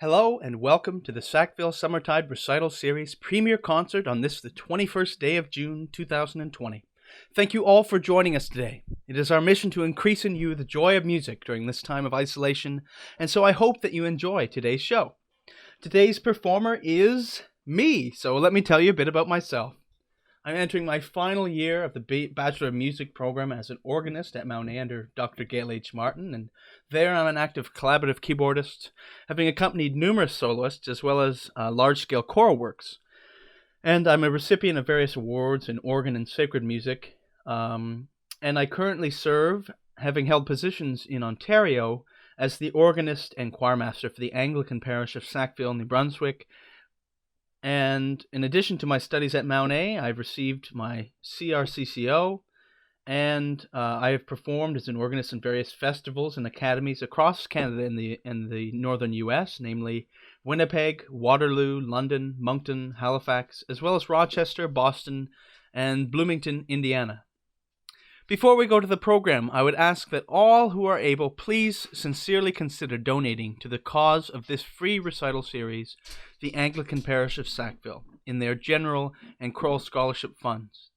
Hello and welcome to the Sackville Summertide Recital Series premiere concert on this, the 21st day of June 2020. Thank you all for joining us today. It is our mission to increase in you the joy of music during this time of isolation, and so I hope that you enjoy today's show. Today's performer is me, so let me tell you a bit about myself. I'm entering my final year of the Bachelor of Music program as an organist at Mount A under Dr. Gail H. Martin, and there I'm an active collaborative keyboardist, having accompanied numerous soloists as well as large-scale choral works. And I'm a recipient of various awards in organ and sacred music, and I currently serve, having held positions in Ontario, as the organist and choirmaster for the Anglican parish of Sackville, New Brunswick. And in addition to my studies at Mount A, I've received my CRCCO, and I have performed as an organist in various festivals and academies across Canada and the northern U.S., namely Winnipeg, Waterloo, London, Moncton, Halifax, as well as Rochester, Boston, and Bloomington, Indiana. Before we go to the program, I would ask that all who are able please sincerely consider donating to the cause of this free recital series, the Anglican Parish of Sackville, in their general and choral scholarship funds.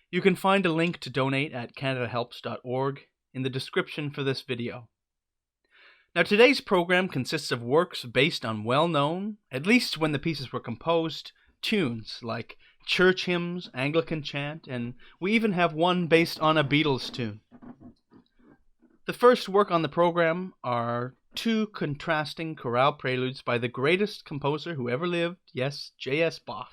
You can find a link to donate at canadahelps.org in the description for this video. Now, today's program consists of works based on well-known, at least when the pieces were composed, tunes like church hymns, Anglican chant, and we even have one based on a Beatles tune. The first work on the program are two contrasting chorale preludes by the greatest composer who ever lived, yes, J.S. Bach.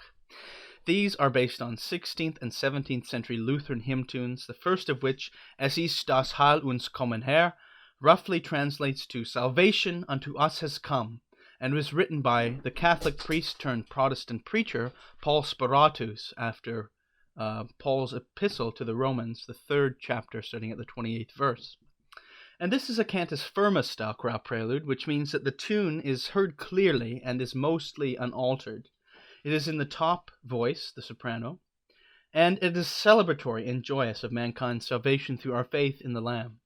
These are based on 16th and 17th century Lutheran hymn tunes, the first of which, Es ist das Heil uns kommen her, roughly translates to Salvation unto us has come, and was written by the Catholic priest turned Protestant preacher Paul Speratus after Paul's epistle to the Romans, the 3rd chapter, starting at the 28th verse. And this is a cantus firmus style chorale prelude, which means that the tune is heard clearly and is mostly unaltered. It is in the top voice, the soprano, and it is celebratory and joyous of mankind's salvation through our faith in the Lamb.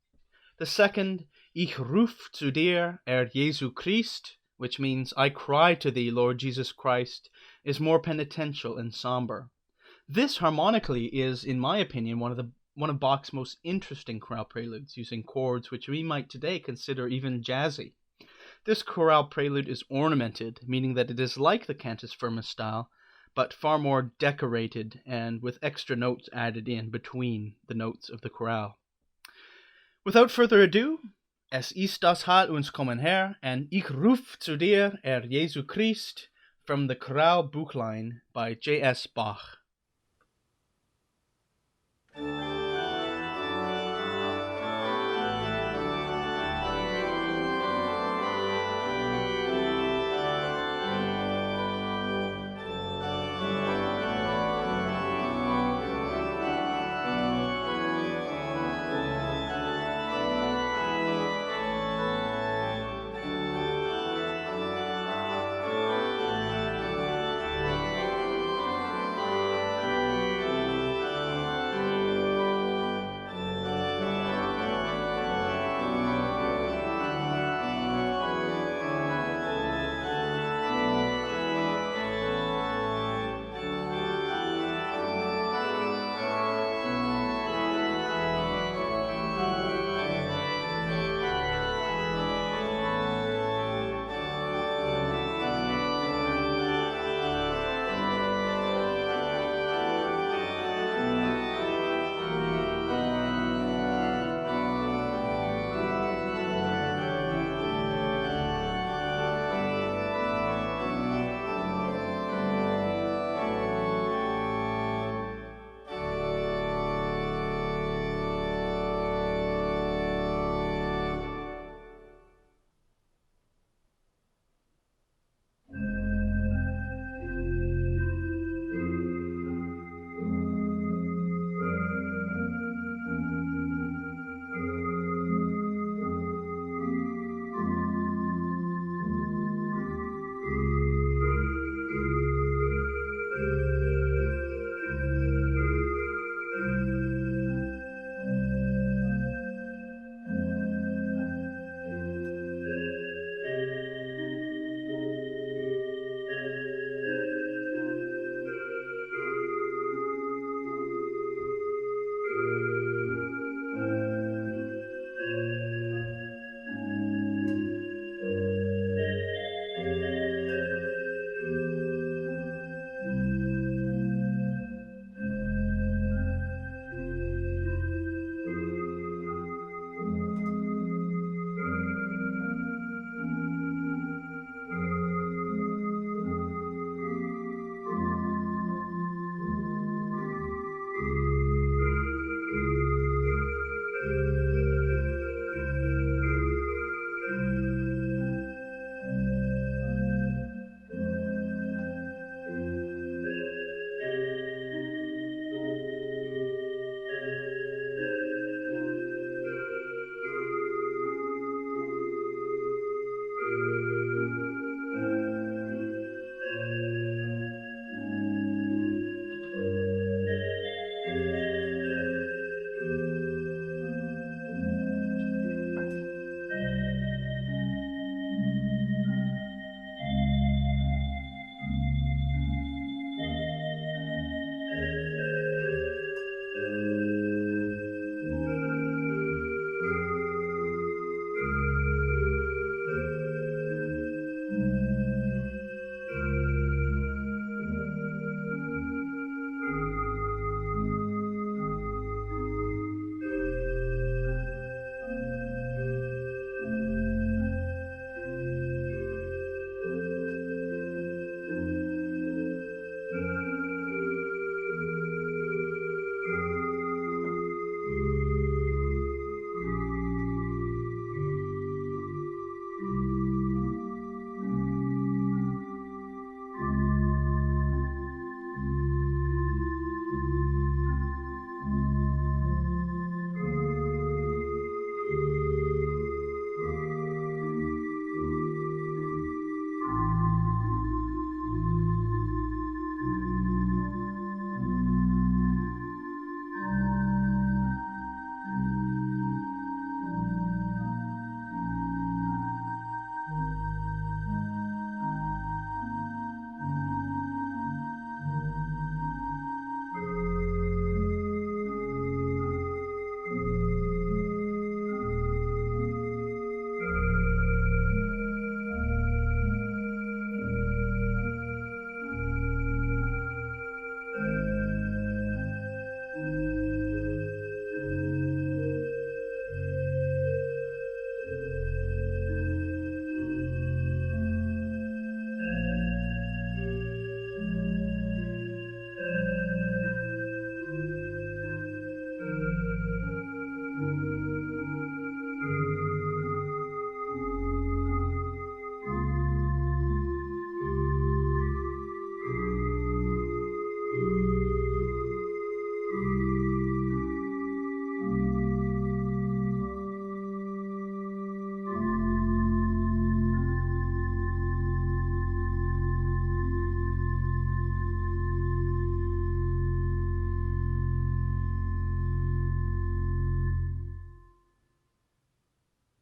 The second, Ich ruf zu dir, Jesu Christ, which means, I cry to thee, Lord Jesus Christ, is more penitential and somber. This harmonically is, in my opinion, one of Bach's most interesting chorale preludes, using chords which we might today consider even jazzy. This chorale prelude is ornamented, meaning that it is like the cantus firmus style, but far more decorated and with extra notes added in between the notes of the chorale. Without further ado, Es ist das Heil uns kommen her, and Ich ruf zu dir, Jesu Christ, from the Chorale Buchlein by J.S. Bach.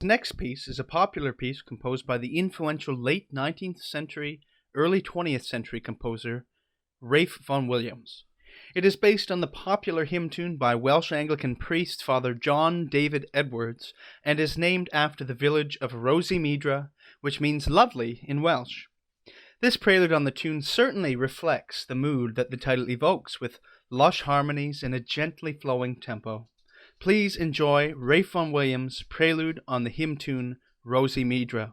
The next piece is a popular piece composed by the influential late 19th century, early 20th century composer Ralph Vaughan Williams. It is based on the popular hymn tune by Welsh Anglican priest Father John David Edwards and is named after the village of Rosy Midra, which means lovely in Welsh. This prelude on the tune certainly reflects the mood that the title evokes, with lush harmonies and a gently flowing tempo. Please enjoy Ralph Vaughan Williams' prelude on the hymn tune Rosy Midra.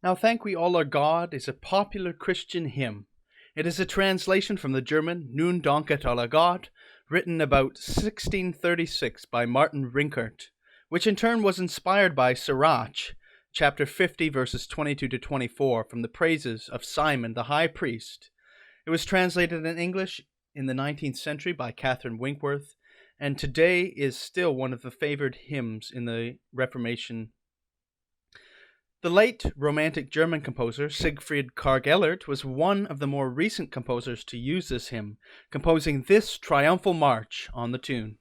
Now Thank We All Our God is a popular Christian hymn. It is a translation from the German Nun danket aller Gott, written about 1636 by Martin Rinkart, which in turn was inspired by Sirach, chapter 50, verses 22 to 24, from the praises of Simon the high priest. It was translated in English in the 19th century by Catherine Winkworth, and today is still one of the favored hymns in the Reformation. The late Romantic German composer Siegfried Karg-Ellert was one of the more recent composers to use this hymn, composing this triumphal march on the tune.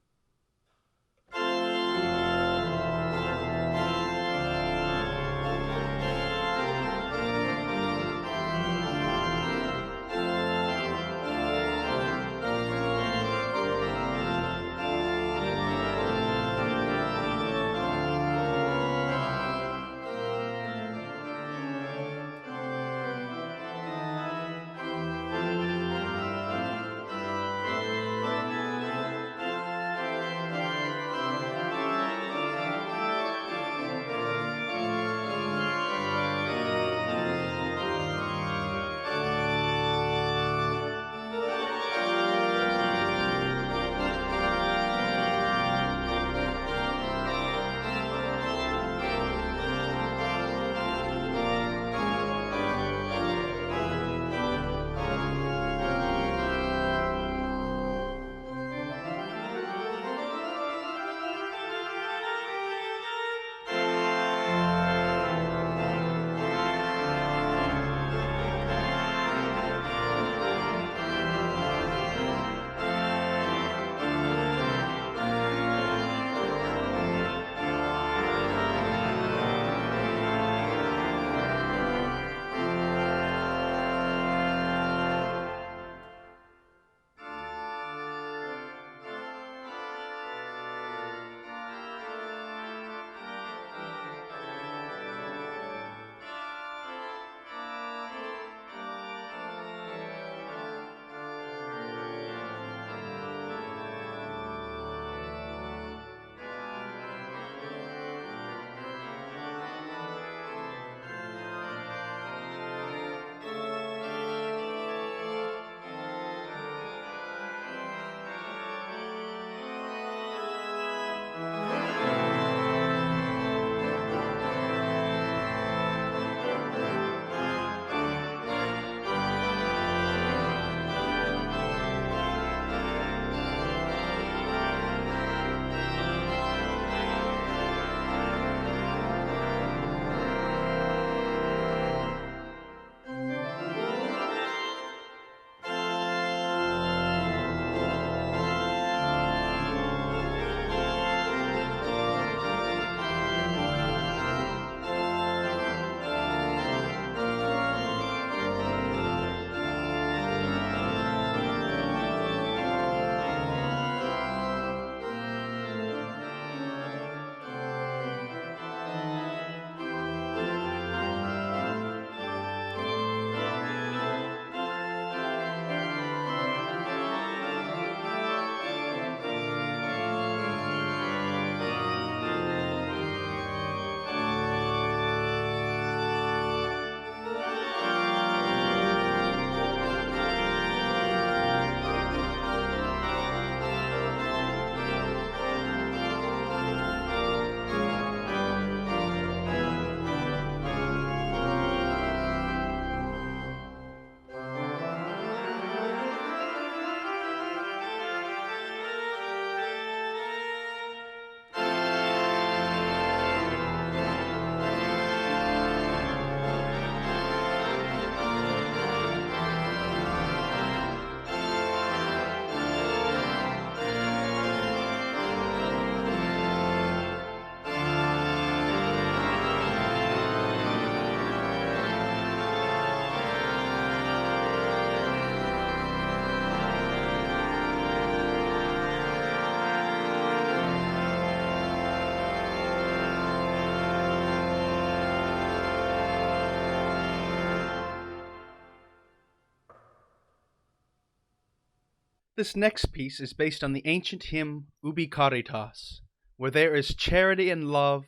This next piece is based on the ancient hymn Ubi Caritas, where there is charity and love,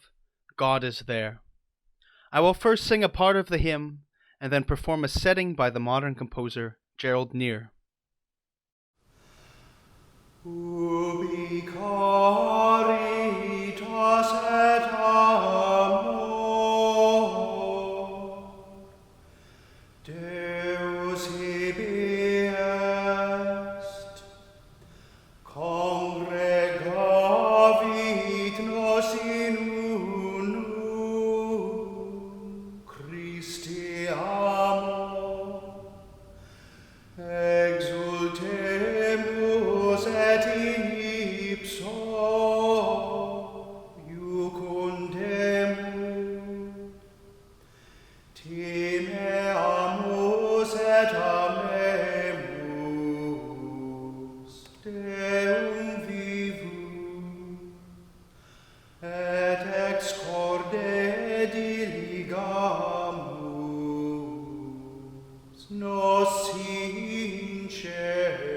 God is there. I will first sing a part of the hymn and then perform a setting by the modern composer Gerald Neer. Ubi caritas et amor, Deus ibi est, congregavit nos in unum Christi amor, exultemus et in ipso iucundemur, timeamus et amemus Deum vivum, et ex corde diligamus nos in cielo.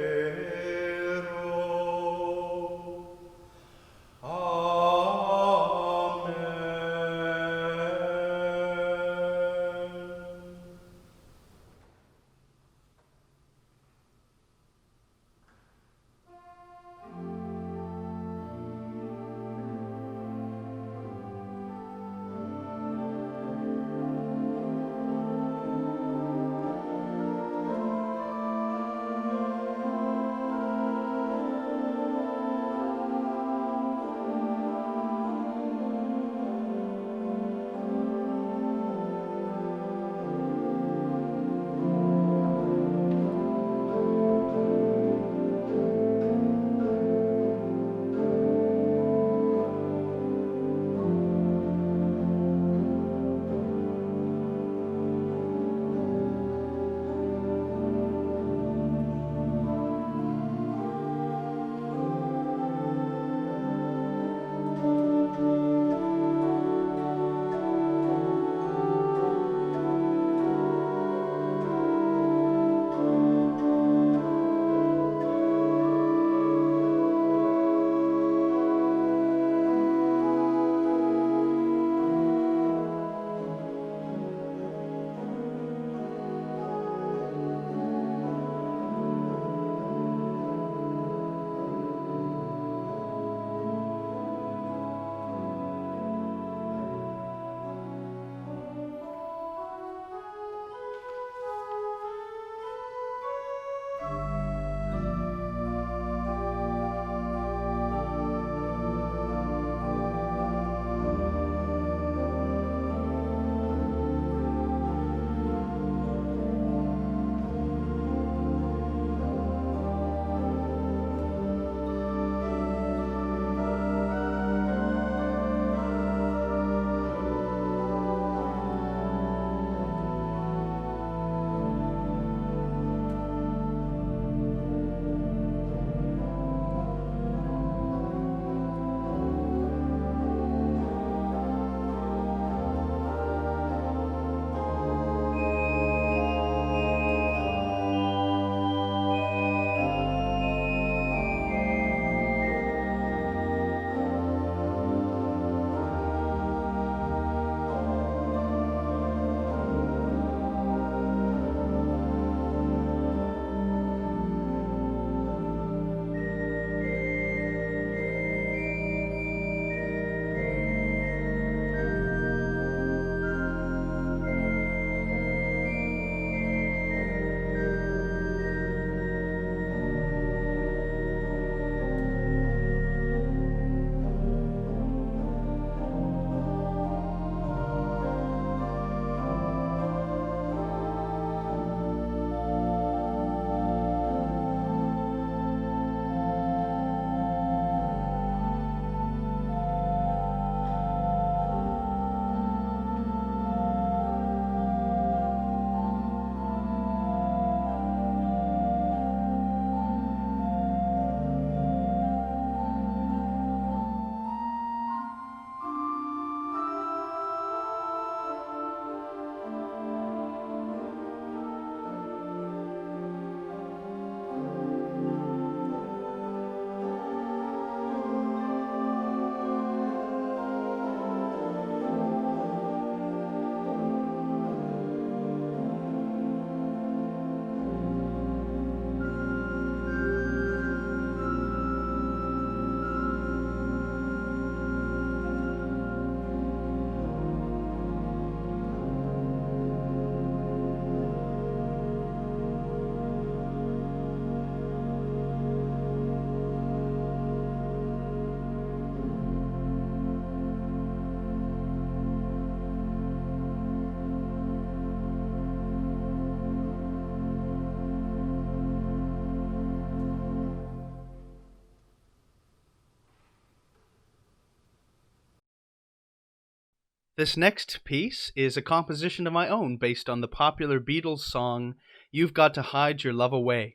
This next piece is a composition of my own based on the popular Beatles song, You've Got to Hide Your Love Away.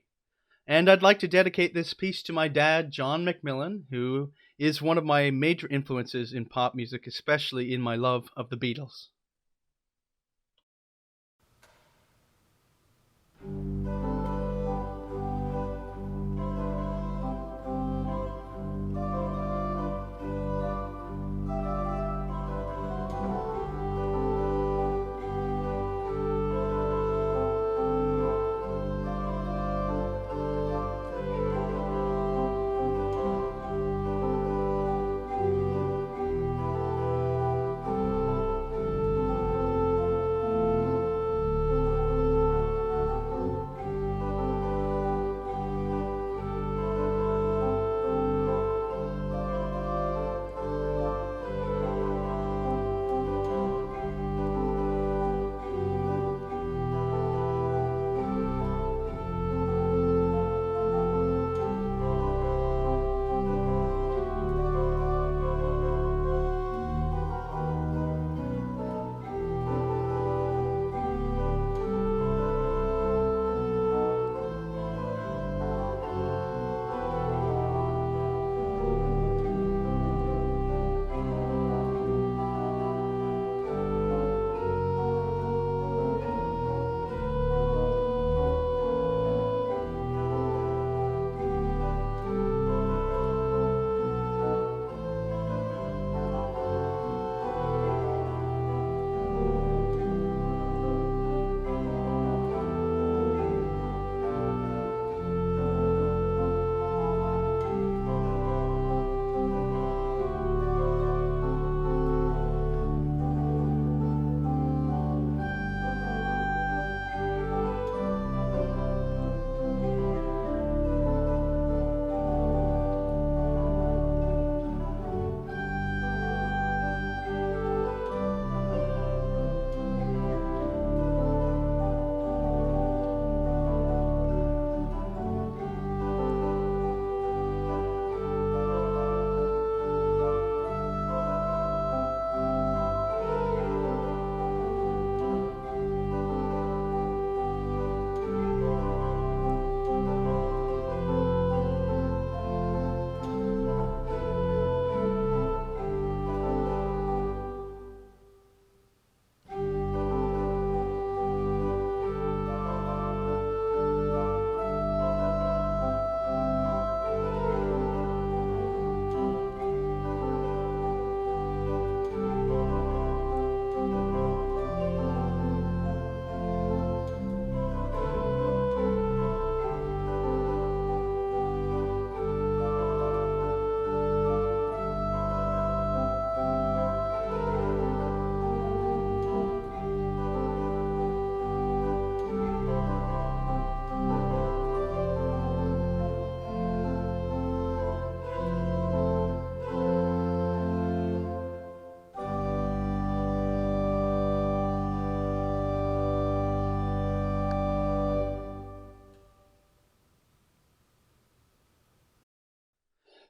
And I'd like to dedicate this piece to my dad, John MacMillan, who is one of my major influences in pop music, especially in my love of the Beatles.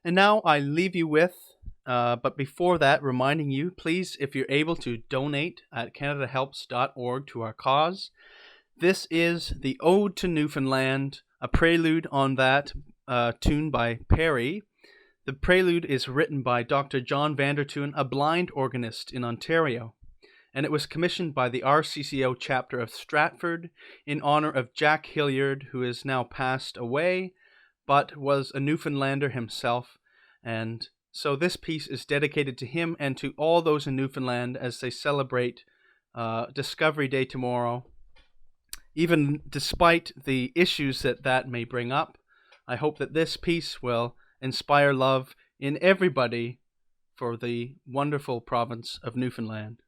And now I leave you with, but before that, reminding you, please, if you're able to donate at canadahelps.org to our cause. This is the Ode to Newfoundland, a prelude on that tune by Perry. The prelude is written by Dr. John Vandertoon, a blind organist in Ontario, and it was commissioned by the RCCO chapter of Stratford in honor of Jack Hilliard, who is now passed away, but was a Newfoundlander himself, and so this piece is dedicated to him and to all those in Newfoundland as they celebrate Discovery Day tomorrow. Even despite the issues that may bring up, I hope that this piece will inspire love in everybody for the wonderful province of Newfoundland.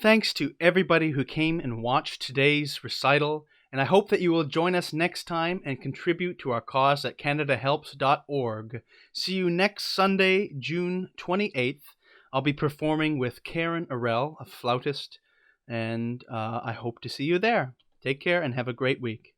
Thanks to everybody who came and watched today's recital, and I hope that you will join us next time and contribute to our cause at canadahelps.org. See you next Sunday, June 28th. I'll be performing with Karen Arell, a flautist, and I hope to see you there. Take care and have a great week.